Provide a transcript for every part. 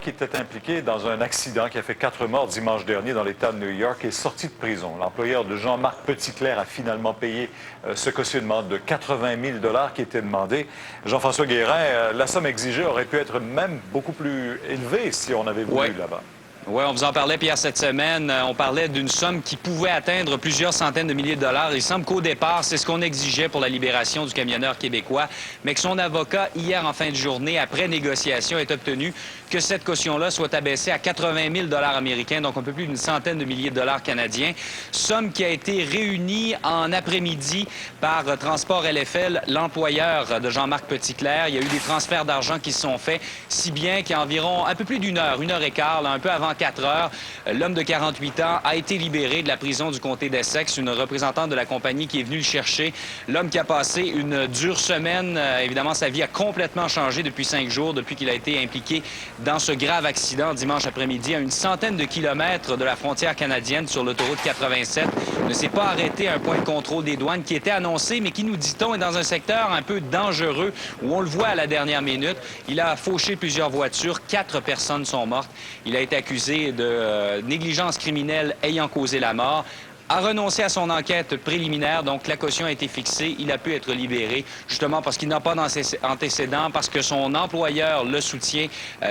Qui était impliqué dans un accident qui a fait 4 morts dimanche dernier dans l'État de New York est sorti de prison. L'employeur de Jean-Marc Petitclerc a finalement payé ce cautionnement de 80 000 $ qui était demandé. Jean-François Guérin, la somme exigée aurait pu être même beaucoup plus élevée si on avait voulu là-bas. Oui, on vous en parlait, Pierre, cette semaine. On parlait d'une somme qui pouvait atteindre plusieurs centaines de milliers de dollars. Il semble qu'au départ, c'est ce qu'on exigeait pour la libération du camionneur québécois, mais que son avocat, hier en fin de journée, après négociation, ait obtenu que cette caution-là soit abaissée à 80 000 $ américains, donc un peu plus d'une centaine de milliers de dollars canadiens. Somme qui a été réunie en après-midi par Transport LFL, l'employeur de Jean-Marc Petitclerc. Il y a eu des transferts d'argent qui se sont faits, si bien qu'à environ un peu plus d'une heure et quart, là, un peu avant 4 heures, l'homme de 48 ans a été libéré de la prison du comté d'Essex. Une représentante de la compagnie qui est venue le chercher. L'homme qui a passé une dure semaine. Évidemment, sa vie a complètement changé depuis 5 jours, depuis qu'il a été impliqué dans ce grave accident dimanche après-midi à une centaine de kilomètres de la frontière canadienne sur l'autoroute 87. Il ne s'est pas arrêté à un point de contrôle des douanes qui était annoncé, mais qui, nous dit-on, est dans un secteur un peu dangereux où on le voit à la dernière minute. Il a fauché plusieurs voitures. 4 personnes sont mortes. Il a été accusé de négligence criminelle ayant causé la mort, a renoncé à son enquête préliminaire, donc la caution a été fixée, il a pu être libéré, justement parce qu'il n'a pas d'antécédent, parce que son employeur le soutient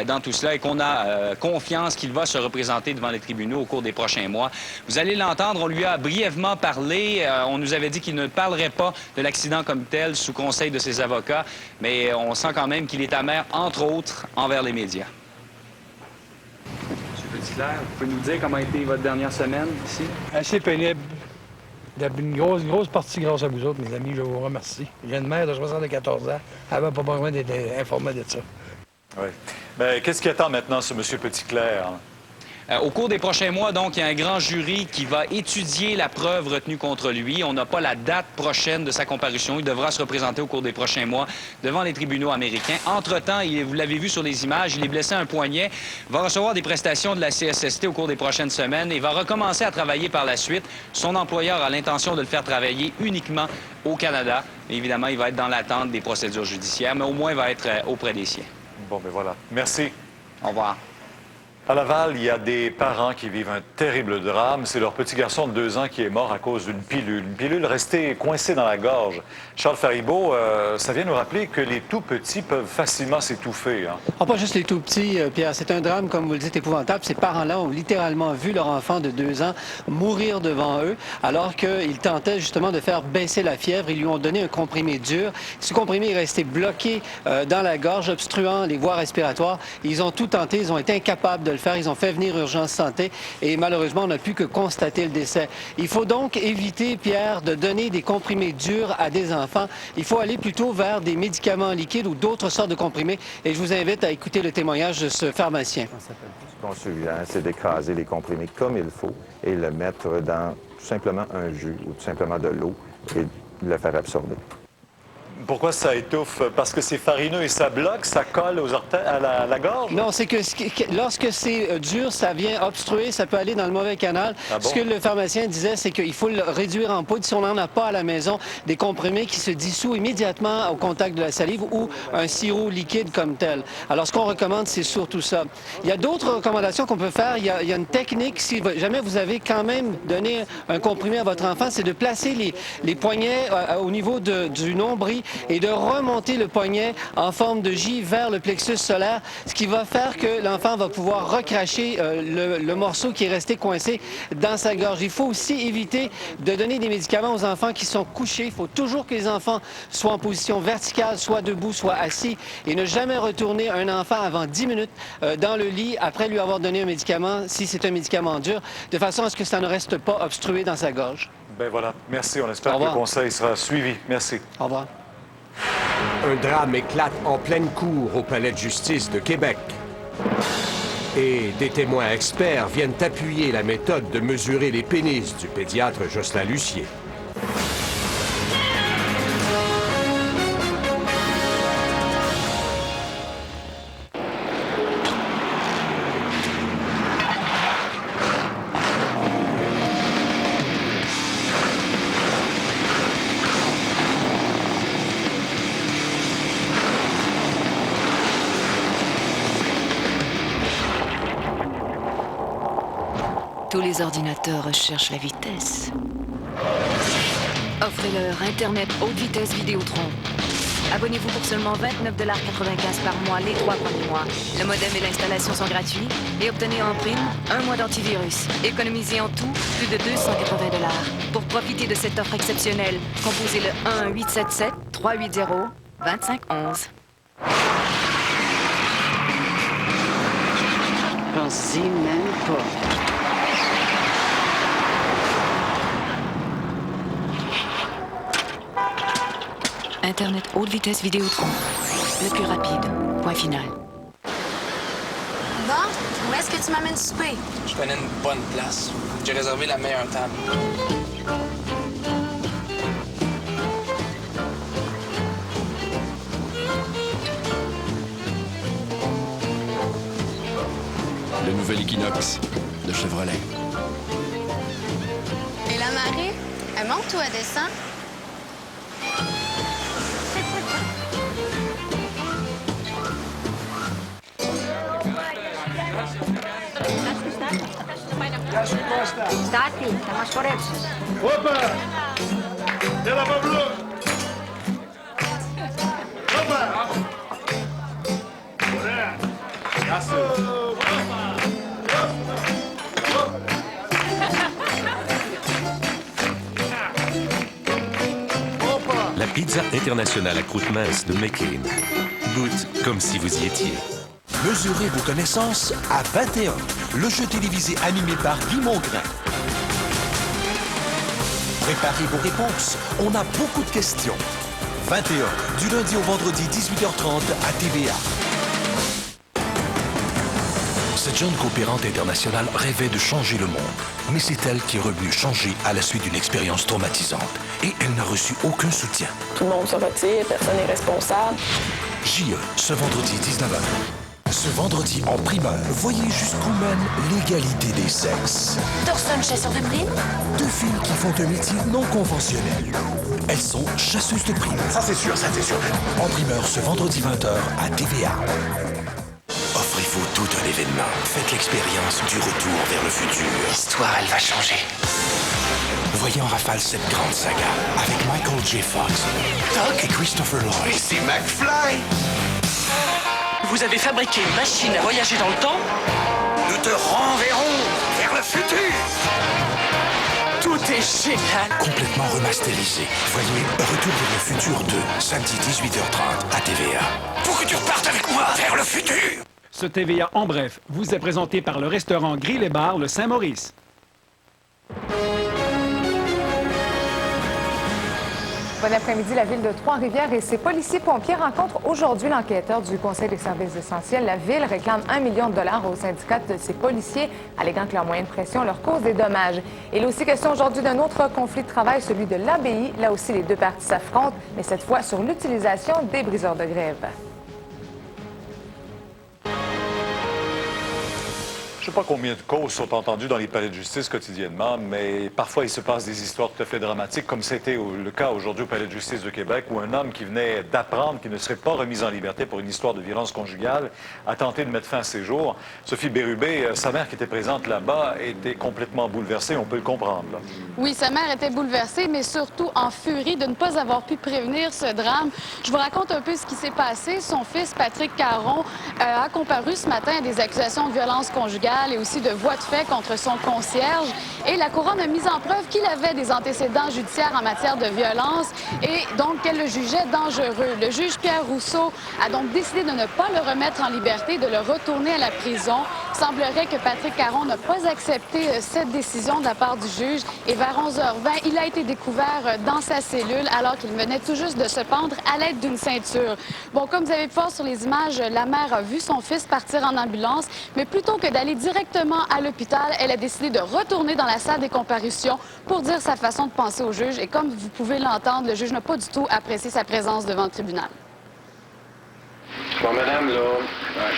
dans tout cela et qu'on a confiance qu'il va se représenter devant les tribunaux au cours des prochains mois. Vous allez l'entendre, on lui a brièvement parlé, on nous avait dit qu'il ne parlerait pas de l'accident comme tel sous conseil de ses avocats, mais on sent quand même qu'il est amer, entre autres, envers les médias. Petitclerc, vous pouvez nous dire comment a été votre dernière semaine ici? Assez pénible. Une grosse partie grâce à vous autres, mes amis, je vous remercie. J'ai une mère de 74 ans, elle n'avait pas besoin d'être informée de ça. Oui. Mais qu'est-ce qui attend maintenant ce M. Petitclerc? Au cours des prochains mois, donc, il y a un grand jury qui va étudier la preuve retenue contre lui. On n'a pas la date prochaine de sa comparution. Il devra se représenter au cours des prochains mois devant les tribunaux américains. Entre-temps, vous l'avez vu sur les images, il est blessé à un poignet, va recevoir des prestations de la CSST au cours des prochaines semaines et va recommencer à travailler par la suite. Son employeur a l'intention de le faire travailler uniquement au Canada. Et évidemment, il va être dans l'attente des procédures judiciaires, mais au moins, il va être auprès des siens. Bon, ben voilà. Merci. Au revoir. À Laval, il y a des parents qui vivent un terrible drame. C'est leur petit garçon de 2 ans qui est mort à cause d'une pilule. Une pilule restée coincée dans la gorge. Charles Faribault, ça vient nous rappeler que les tout-petits peuvent facilement s'étouffer. Hein? Oh, pas juste les tout-petits, Pierre. C'est un drame, comme vous le dites, épouvantable. Ces parents-là ont littéralement vu leur enfant de 2 ans mourir devant eux alors qu'ils tentaient justement de faire baisser la fièvre. Ils lui ont donné un comprimé dur. Ce comprimé est resté bloqué dans la gorge, obstruant les voies respiratoires. Ils ont tout tenté. Ils ont été incapables de le faire. Ils ont fait venir Urgence Santé et malheureusement, on n'a pu que constater le décès. Il faut donc éviter, Pierre, de donner des comprimés durs à des enfants. Il faut aller plutôt vers des médicaments liquides ou d'autres sortes de comprimés. Et je vous invite à écouter le témoignage de ce pharmacien. Ce qu'on suggère, c'est d'écraser les comprimés comme il faut et le mettre dans tout simplement un jus ou tout simplement de l'eau et le faire absorber. Pourquoi ça étouffe? Parce que c'est farineux et ça bloque, ça colle aux à la gorge? Non, c'est que lorsque c'est dur, ça vient obstruer, ça peut aller dans le mauvais canal. Ah bon? Ce que le pharmacien disait, c'est qu'il faut le réduire en poudre. Si on n'en a pas à la maison, des comprimés qui se dissouent immédiatement au contact de la salive ou un sirop liquide comme tel. Alors, ce qu'on recommande, c'est surtout ça. Il y a d'autres recommandations qu'on peut faire. Il y a une technique, si jamais vous avez quand même donné un comprimé à votre enfant, c'est de placer les poignets au niveau du nombril et de remonter le poignet en forme de J vers le plexus solaire, ce qui va faire que l'enfant va pouvoir recracher le morceau qui est resté coincé dans sa gorge. Il faut aussi éviter de donner des médicaments aux enfants qui sont couchés. Il faut toujours que les enfants soient en position verticale, soit debout, soit assis, et ne jamais retourner un enfant avant 10 minutes dans le lit après lui avoir donné un médicament, si c'est un médicament dur, de façon à ce que ça ne reste pas obstrué dans sa gorge. Ben voilà. Merci. On espère que le conseil sera suivi. Merci. Au revoir. Un drame éclate en pleine cour au Palais de justice de Québec. Et des témoins experts viennent appuyer la méthode de mesurer les pénis du pédiatre Jocelyn Lucier. Tous les ordinateurs recherchent la vitesse. Offrez-leur Internet haute vitesse Vidéotron. Abonnez-vous pour seulement 29,95 $ par mois les 3 premiers mois. Le modem et l'installation sont gratuits et obtenez en prime 1 mois d'antivirus. Économisez en tout plus de 280 $. Pour profiter de cette offre exceptionnelle, composez le 1-877-380-2511. Pense-y même pas. Internet haute vitesse Vidéotron. Le plus rapide. Point final. Bon, où est-ce que tu m'amènes souper? Je connais une bonne place. J'ai réservé la meilleure table. Le nouvel Equinox de Chevrolet. Et la marée, elle monte ou elle descend? Stati, stiamo scorrendo. Opa! Della Pablo! Opa! La pizza internationale à croûte mince de McCain. Goûte comme si vous y étiez. Mesurez vos connaissances à 21, le jeu télévisé animé par Guy Mongrain. Préparez vos réponses, on a beaucoup de questions. 21, du lundi au vendredi 18h30 à TVA. Cette jeune coopérante internationale rêvait de changer le monde. Mais c'est elle qui est revenue changer à la suite d'une expérience traumatisante. Et elle n'a reçu aucun soutien. Tout le monde se retire, personne n'est responsable. JE, ce vendredi 19h. Ce vendredi, en primeur, voyez jusqu'où mène l'égalité des sexes. Thorson, chasseur de primes? Deux filles qui font un métier non conventionnel. Elles sont chasseuses de primes. Ça, c'est sûr, ça, c'est sûr. En primeur, ce vendredi 20h à TVA. Offrez-vous tout un événement. Faites l'expérience du retour vers le futur. L'histoire, elle va changer. Voyez en rafale cette grande saga avec Michael J. Fox, Doug et Christopher Lloyd. C'est McFly! Vous avez fabriqué une machine à voyager dans le temps? Nous te renverrons vers le futur. Tout est génial! Complètement remasterisé. Voyez Retour vers le futur 2, samedi 18h30 à TVA. Pour que tu repartes avec moi vers le futur. Ce TVA en bref vous est présenté par le restaurant Grill et Bar le Saint-Maurice. Bon après-midi, la ville de Trois-Rivières et ses policiers-pompiers rencontrent aujourd'hui l'enquêteur du Conseil des services essentiels. La ville réclame 1 million de dollars au syndicat de ses policiers, alléguant que leur moyen de pression leur cause des dommages. Il est aussi question aujourd'hui d'un autre conflit de travail, celui de l'ABI. Là aussi, les deux parties s'affrontent, mais cette fois sur l'utilisation des briseurs de grève. Je ne sais pas combien de causes sont entendues dans les palais de justice quotidiennement, mais parfois il se passe des histoires tout à fait dramatiques, comme c'était le cas aujourd'hui au palais de justice de Québec, où un homme qui venait d'apprendre qu'il ne serait pas remis en liberté pour une histoire de violence conjugale a tenté de mettre fin à ses jours. Sophie Bérubé, sa mère qui était présente là-bas, était complètement bouleversée, on peut le comprendre. Là. Oui, sa mère était bouleversée, mais surtout en furie de ne pas avoir pu prévenir ce drame. Je vous raconte un peu ce qui s'est passé. Son fils, Patrick Caron, a comparu ce matin à des accusations de violence conjugale et aussi de voies de fait contre son concierge. Et la Couronne a mis en preuve qu'il avait des antécédents judiciaires en matière de violence et donc qu'elle le jugeait dangereux. Le juge Pierre Rousseau a donc décidé de ne pas le remettre en liberté, de le retourner à la prison. Il semblerait que Patrick Caron n'a pas accepté cette décision de la part du juge et vers 11h20, il a été découvert dans sa cellule alors qu'il venait tout juste de se pendre à l'aide d'une ceinture. Bon, comme vous avez pu voir sur les images, la mère a vu son fils partir en ambulance, mais plutôt que d'aller directement à l'hôpital, elle a décidé de retourner dans la salle des comparutions pour dire sa façon de penser au juge. Et comme vous pouvez l'entendre, le juge n'a pas du tout apprécié sa présence devant le tribunal. Bon, madame, là,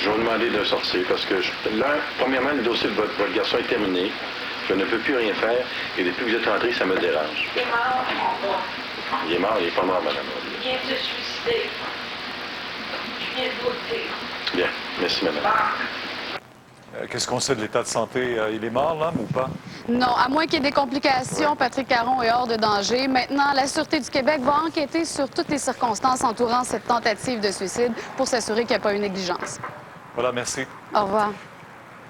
je vais vous demander de sortir parce que, là, premièrement, le dossier de votre garçon est terminé. Je ne peux plus rien faire et depuis que vous êtes rentré, ça me dérange. Il est mort. Il est mort, il est pas mort, madame. Il vient de se suicider. Je viens de voter. Bien, merci, madame. Qu'est-ce qu'on sait de l'état de santé? Il est mort, l'homme, ou pas? Non, à moins qu'il y ait des complications, Patrick Caron est hors de danger. Maintenant, la Sûreté du Québec va enquêter sur toutes les circonstances entourant cette tentative de suicide pour s'assurer qu'il n'y a pas eu négligence. Voilà, merci. Au revoir.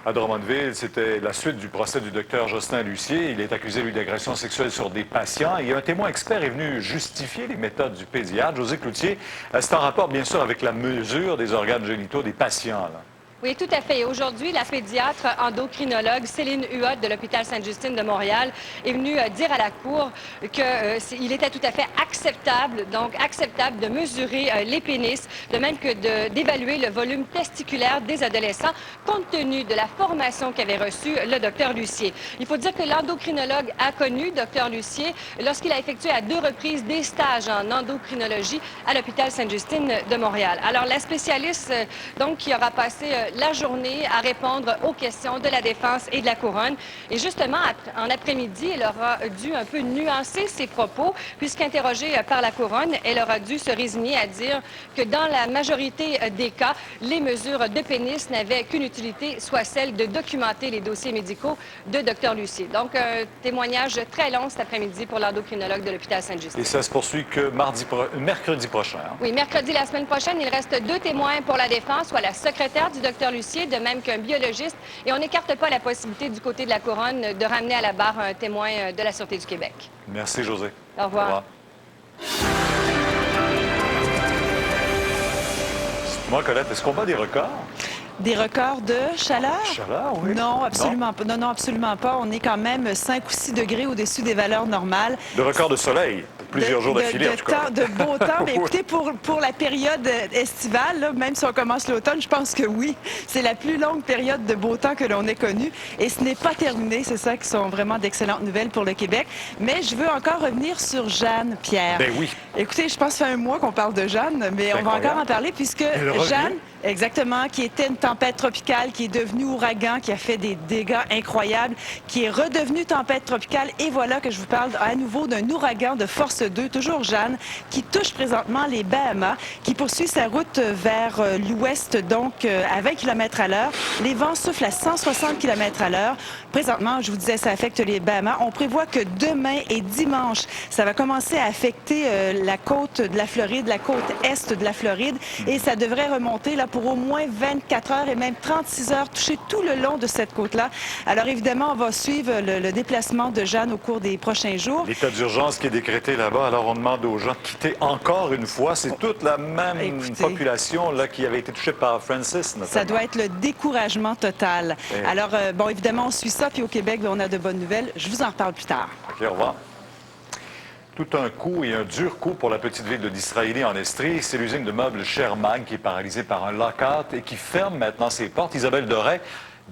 À Drummondville, c'était la suite du procès du docteur Jocelyn Lucier. Il est accusé, lui, d'agression sexuelle sur des patients. Et un témoin expert est venu justifier les méthodes du pédiatre. José Cloutier, c'est en rapport, bien sûr, avec la mesure des organes génitaux des patients, là. Oui, tout à fait. Aujourd'hui, la pédiatre endocrinologue Céline Huot de l'hôpital Sainte-Justine de Montréal est venue dire à la Cour qu'il était tout à fait acceptable, de mesurer les pénis, de même que d'évaluer le volume testiculaire des adolescents, compte tenu de la formation qu'avait reçue le docteur Lucier. Il faut dire que l'endocrinologue a connu docteur Lucier lorsqu'il a effectué à 2 reprises des stages en endocrinologie à l'hôpital Sainte-Justine de Montréal. Alors, la spécialiste, donc, qui aura passé la journée à répondre aux questions de la défense et de la couronne. Et justement, en après-midi, elle aura dû un peu nuancer ses propos, puisqu'interrogée par la couronne, elle aura dû se résigner à dire que dans la majorité des cas, les mesures de pénis n'avaient qu'une utilité, soit celle de documenter les dossiers médicaux de Dr Lucier. Donc, un témoignage très long cet après-midi pour l'endocrinologue de l'hôpital Sainte-Justine. Et ça se poursuit que mercredi prochain. Hein? Oui, mercredi la semaine prochaine, il reste 2 témoins pour la défense, soit la secrétaire du Dr Lucier, de même qu'un biologiste. Et on n'écarte pas la possibilité du côté de la couronne de ramener à la barre un témoin de la Sûreté du Québec. Merci, José. Au revoir. Au revoir. Moi, Colette, est-ce qu'on bat des records? Des records de chaleur? Chaleur, oui. Non, absolument pas. Non, absolument pas. On est quand même 5 ou 6 degrés au-dessus des valeurs normales. De record de soleil, pour plusieurs jours d'affilée, en tout cas. De beau temps. Mais écoutez, pour la période estivale, là, même si on commence l'automne, je pense que oui. C'est la plus longue période de beau temps que l'on ait connue. Et ce n'est pas terminé. C'est ça qui sont vraiment d'excellentes nouvelles pour le Québec. Mais je veux encore revenir sur Jeanne, Pierre. Ben oui. Écoutez, je pense que ça fait un mois qu'on parle de Jeanne, mais on va encore en parler puisque Jeanne... Exactement, qui était une tempête tropicale, qui est devenue ouragan, qui a fait des dégâts incroyables, qui est redevenue tempête tropicale. Et voilà que je vous parle à nouveau d'un ouragan de force 2, toujours Jeanne, qui touche présentement les Bahamas, qui poursuit sa route vers l'ouest, donc à 20 km à l'heure. Les vents soufflent à 160 km à l'heure. Présentement, je vous disais, ça affecte les Bahamas. On prévoit que demain et dimanche, ça va commencer à affecter la côte de la Floride, la côte est de la Floride, et ça devrait remonter là pour au moins 24 heures et même 36 heures, toucher tout le long de cette côte-là. Alors évidemment, on va suivre le déplacement de Jeanne au cours des prochains jours. L'état d'urgence qui est décrété là-bas, alors on demande aux gens de quitter encore une fois. C'est toute la même population là, qui avait été touchée par Francis, notamment. Ça doit être le découragement total. Alors, bon, évidemment, on suit ça, puis au Québec, on a de bonnes nouvelles. Je vous en reparle plus tard. OK, au revoir. Tout un coup et un dur coup pour la petite ville de Disraeli en Estrie. C'est l'usine de meubles Shermag qui est paralysée par un lock-out et qui ferme maintenant ses portes. Isabelle Doré,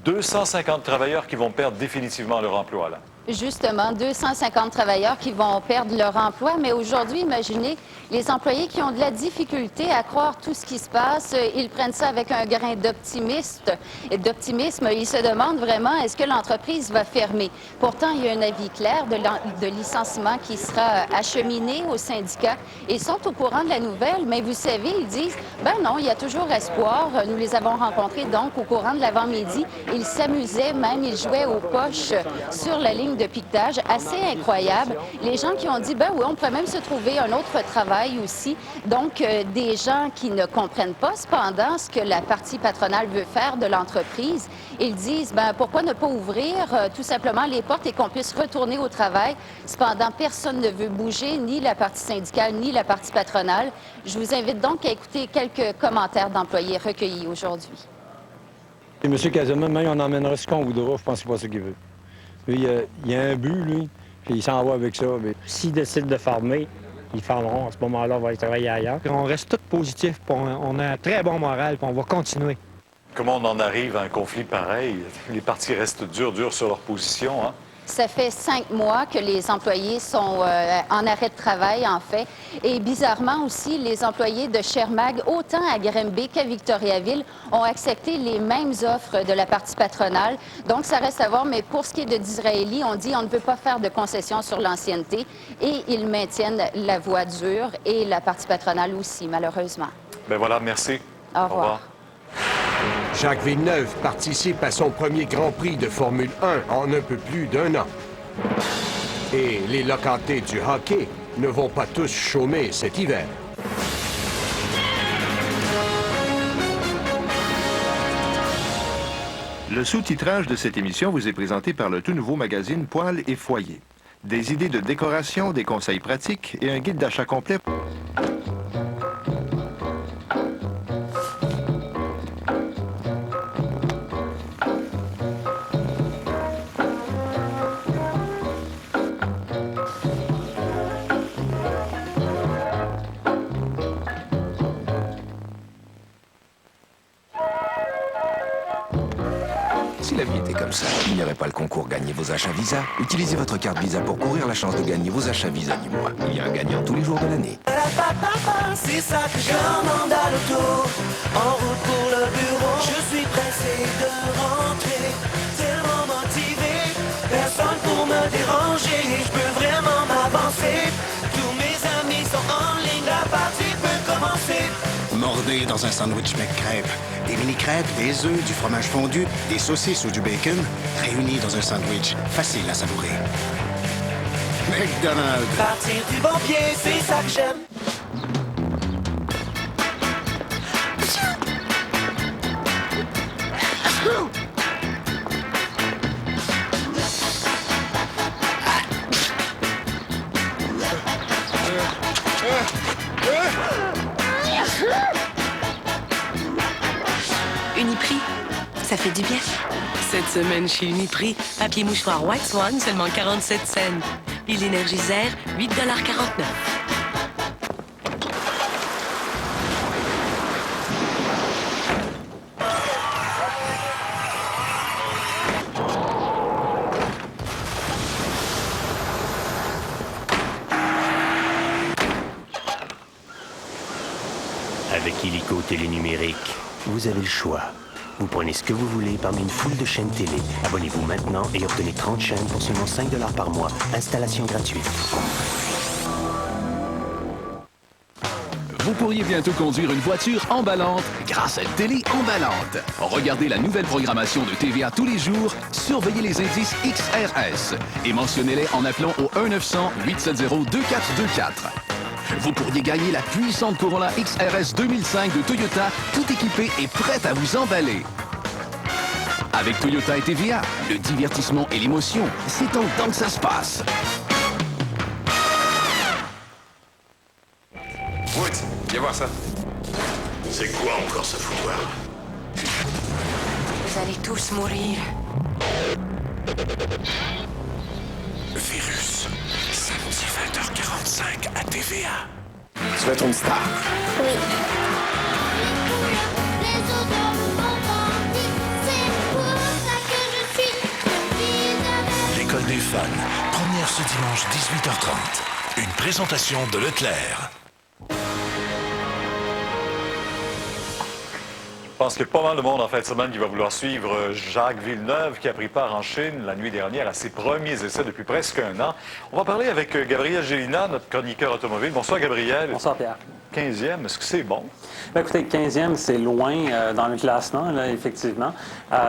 250 travailleurs qui vont perdre définitivement leur emploi, là. Justement, 250 travailleurs qui vont perdre leur emploi. Mais aujourd'hui, imaginez les employés qui ont de la difficulté à croire tout ce qui se passe. Ils prennent ça avec un grain d'optimisme. Ils se demandent vraiment, est-ce que l'entreprise va fermer? Pourtant, il y a un avis clair de licenciement qui sera acheminé aux syndicats. Ils sont au courant de la nouvelle, mais vous savez, ils disent, ben non, il y a toujours espoir. Nous les avons rencontrés donc au courant de l'avant-midi. Ils s'amusaient, même ils jouaient aux poches sur la ligne de piquetage, assez incroyable. Les gens qui ont dit, ben oui, on pourrait même se trouver un autre travail aussi. Donc, des gens qui ne comprennent pas cependant ce que la partie patronale veut faire de l'entreprise. Ils disent, ben pourquoi ne pas ouvrir tout simplement les portes et qu'on puisse retourner au travail. Cependant, personne ne veut bouger, ni la partie syndicale, ni la partie patronale. Je vous invite donc à écouter quelques commentaires d'employés recueillis aujourd'hui. Et M. Casemont, même on emmènera ce qu'on voudra, je pense que c'est pas ce qu'il veut. Lui, il y a un but, lui, puis il s'en va avec ça. Mais... S'ils décident de fermer, ils fermeront. À ce moment-là, on va aller travailler ailleurs. On reste tous positifs, on a un très bon moral, puis on va continuer. Comment on en arrive à un conflit pareil? Les partis restent durs sur leur position, hein? Ça fait 5 mois que les employés sont en arrêt de travail, en fait. Et bizarrement aussi, les employés de Shermag, autant à Granby qu'à Victoriaville, ont accepté les mêmes offres de la partie patronale. Donc, ça reste à voir. Mais pour ce qui est de Disraeli, on dit on ne veut pas faire de concessions sur l'ancienneté. Et ils maintiennent la voie dure et la partie patronale aussi, malheureusement. Ben voilà, merci. Au revoir. Jacques Villeneuve participe à son premier Grand Prix de Formule 1 en un peu plus d'1 an. Et les locantés du hockey ne vont pas tous chômer cet hiver. Le sous-titrage de cette émission vous est présenté par le tout nouveau magazine Poils et Foyer. Des idées de décoration, des conseils pratiques et un guide d'achat complet. Si la vie était comme ça, il n'y aurait pas le concours Gagnez vos achats Visa. Utilisez votre carte Visa pour courir la chance de gagner vos achats Visa du mois. Il y a un gagnant tous les jours de l'année. C'est ça que je commande à l'auto. En route pour le bureau, je suis pressé de rentrer. Tellement motivé, personne pour me déranger. Je peux vraiment m'avancer. Tous mes amis sont en ligne, la partie peut commencer. Mordez dans un sandwich McCrêpe. Des mini-crêpes, des œufs, du fromage fondu, des saucisses ou du bacon, réunis dans un sandwich facile à savourer. McDonald's. Partir du bon pied, c'est ça que j'aime. Uniprix, ça fait du bien. Cette semaine chez Uniprix, papier mouchoir White Swan, seulement 47 cents. Huile énergisère, 8,49 $. Avec Illico Télénumérique, vous avez le choix. Vous prenez ce que vous voulez parmi une foule de chaînes télé. Abonnez-vous maintenant et obtenez 30 chaînes pour seulement 5 $ par mois. Installation gratuite. Vous pourriez bientôt conduire une voiture emballante grâce à une télé emballante. Regardez la nouvelle programmation de TVA tous les jours, surveillez les indices XRS et mentionnez-les en appelant au 1-900-870-2424. Vous pourriez gagner la puissante Corolla XRS 2005 de Toyota, tout équipée et prête à vous emballer. Avec Toyota et TVA, le divertissement et l'émotion, c'est en temps que ça se passe. Wood, viens voir ça. C'est quoi encore ce foutoir? Vous allez tous mourir. Virus. Samedi 20h45 à TVA. Tu vas être une star. Oui. L'école des fans. Première ce dimanche 18h30. Une présentation de Leclerc. Je pense qu'il y a pas mal de monde en fin de semaine qui va vouloir suivre Jacques Villeneuve, qui a pris part en Chine la nuit dernière à ses premiers essais depuis presque un an. On va parler avec Gabriel Gélina, notre chroniqueur automobile. Bonsoir, Gabriel. Bonsoir, Pierre. 15e, est-ce que c'est bon? Bien, écoutez, 15e, c'est loin dans le classement, là, effectivement.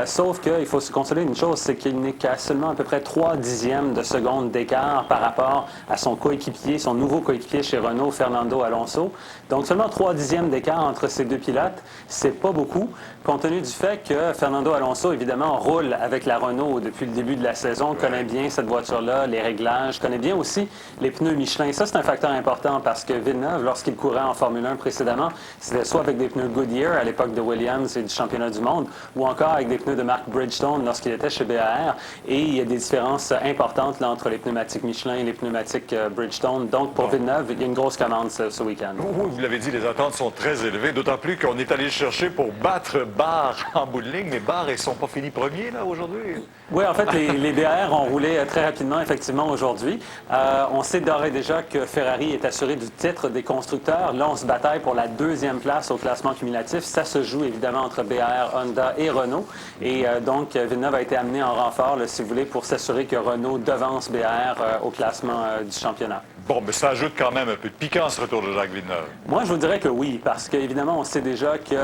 Sauf qu'il faut se consoler une chose, c'est qu'il n'est qu'à seulement à peu près 3 dixièmes de seconde d'écart par rapport à son coéquipier, son nouveau coéquipier chez Renault, Fernando Alonso. Donc, seulement 3 dixièmes d'écart entre ces deux pilotes, c'est pas beaucoup, compte tenu du fait que Fernando Alonso, évidemment, roule avec la Renault depuis le début de la saison, connaît bien cette voiture-là, les réglages, connaît bien aussi les pneus Michelin. Ça, c'est un facteur important parce que Villeneuve, lorsqu'il courait en Formule 1 précédemment, c'était soit avec des pneus Goodyear à l'époque de Williams et du championnat du monde, ou encore avec des pneus de marque Bridgestone lorsqu'il était chez BAR. Et il y a des différences importantes là, entre les pneumatiques Michelin et les pneumatiques Bridgestone. Donc, pour Villeneuve, il y a une grosse commande ce week-end. Oui, vous l'avez dit, les attentes sont très élevées, d'autant plus qu'on est allé chercher pour battre Barre en bout de ligne. Mais Barre, ils ne sont pas finis premiers, là, aujourd'hui? Oui, en fait, les BR ont roulé très rapidement, effectivement, aujourd'hui. On sait d'ores et déjà que Ferrari est assuré du titre des constructeurs. Là, on se bataille pour la 2e place au classement cumulatif. Ça se joue, évidemment, entre BR, Honda et Renault. Et donc, Villeneuve a été amené en renfort, là, si vous voulez, pour s'assurer que Renault devance BR au classement du championnat. Bon, mais ça ajoute quand même un peu de piquant, ce retour de Jacques Villeneuve. Moi, je vous dirais que oui, parce qu'évidemment, on sait déjà que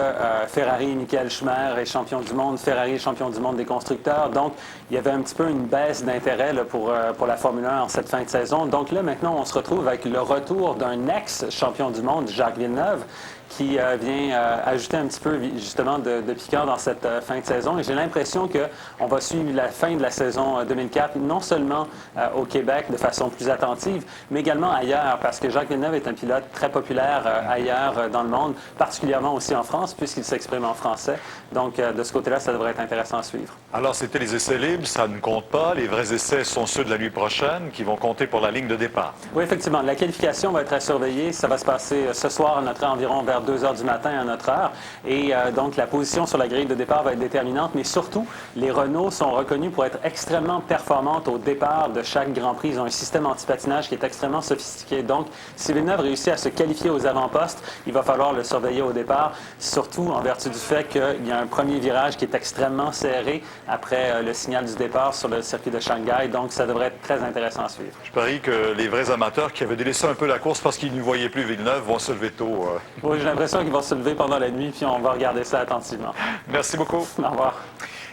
Ferrari, Michael Schumacher est champion du monde, Ferrari est champion du monde des constructeurs. Donc, il y avait un petit peu une baisse d'intérêt pour la Formule 1 en cette fin de saison. Donc là, maintenant, on se retrouve avec le retour d'un ex-champion du monde, Jacques Villeneuve, qui vient ajouter un petit peu, justement, de piquant dans cette fin de saison. Et j'ai l'impression qu'on va suivre la fin de la saison 2004, non seulement au Québec de façon plus attentive, mais également ailleurs, parce que Jacques Villeneuve est un pilote très populaire ailleurs dans le monde, particulièrement aussi en France, puisqu'il s'exprime en français. Donc, de ce côté-là, ça devrait être intéressant à suivre. Alors, c'était les essais libres, ça ne compte pas. Les vrais essais sont ceux de la nuit prochaine, qui vont compter pour la ligne de départ. Oui, effectivement. La qualification va être à surveiller. Ça va se passer ce soir à notre heure, environ vers 2 heures du matin à notre heure. Et donc, la position sur la grille de départ va être déterminante. Mais surtout, les Renault sont reconnus pour être extrêmement performantes au départ de chaque Grand Prix. Ils ont un système anti-patinage qui est extrêmement sophistiqué. Donc, si Villeneuve réussit à se qualifier aux avant-postes, il va falloir le surveiller au départ, surtout en vertu du fait qu'il y a un premier virage qui est extrêmement serré après le signal du départ sur le circuit de Shanghai. Donc, ça devrait être très intéressant à suivre. Je parie que les vrais amateurs qui avaient délaissé un peu la course parce qu'ils ne voyaient plus Villeneuve vont se lever tôt. Oui, j'ai l'impression qu'ils vont se lever pendant la nuit, puis on va regarder ça attentivement. Merci beaucoup. Au revoir.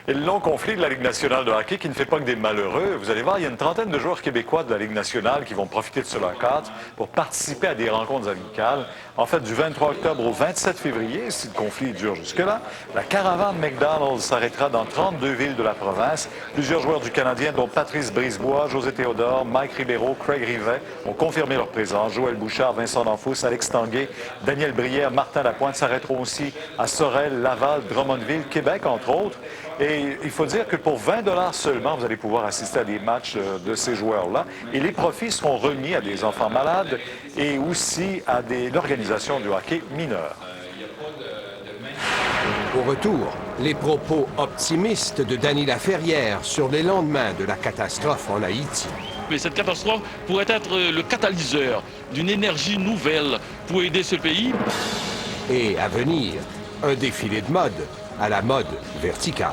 Et le long conflit de la Ligue nationale de hockey qui ne fait pas que des malheureux. Vous allez voir, il y a une trentaine de joueurs québécois de la Ligue nationale qui vont profiter de cela cadre pour participer à des rencontres amicales. En fait, du 23 octobre au 27 février, si le conflit dure jusque-là, la caravane McDonald's s'arrêtera dans 32 villes de la province. Plusieurs joueurs du Canadien, dont Patrice Brisebois, José Théodore, Mike Ribeiro, Craig Rivet, ont confirmé leur présence. Joël Bouchard, Vincent D'Anfous, Alex Tanguay, Daniel Brière, Martin Lapointe s'arrêteront aussi à Sorel, Laval, Drummondville, Québec, entre autres. Et il faut dire que pour 20 $ seulement, vous allez pouvoir assister à des matchs de ces joueurs-là. Et les profits seront remis à des enfants malades et aussi à l'organisation du hockey mineur. Au retour, les propos optimistes de Danny Laferrière sur les lendemains de la catastrophe en Haïti. Mais cette catastrophe pourrait être le catalyseur d'une énergie nouvelle pour aider ce pays. Et à venir, un défilé de mode à la mode verticale.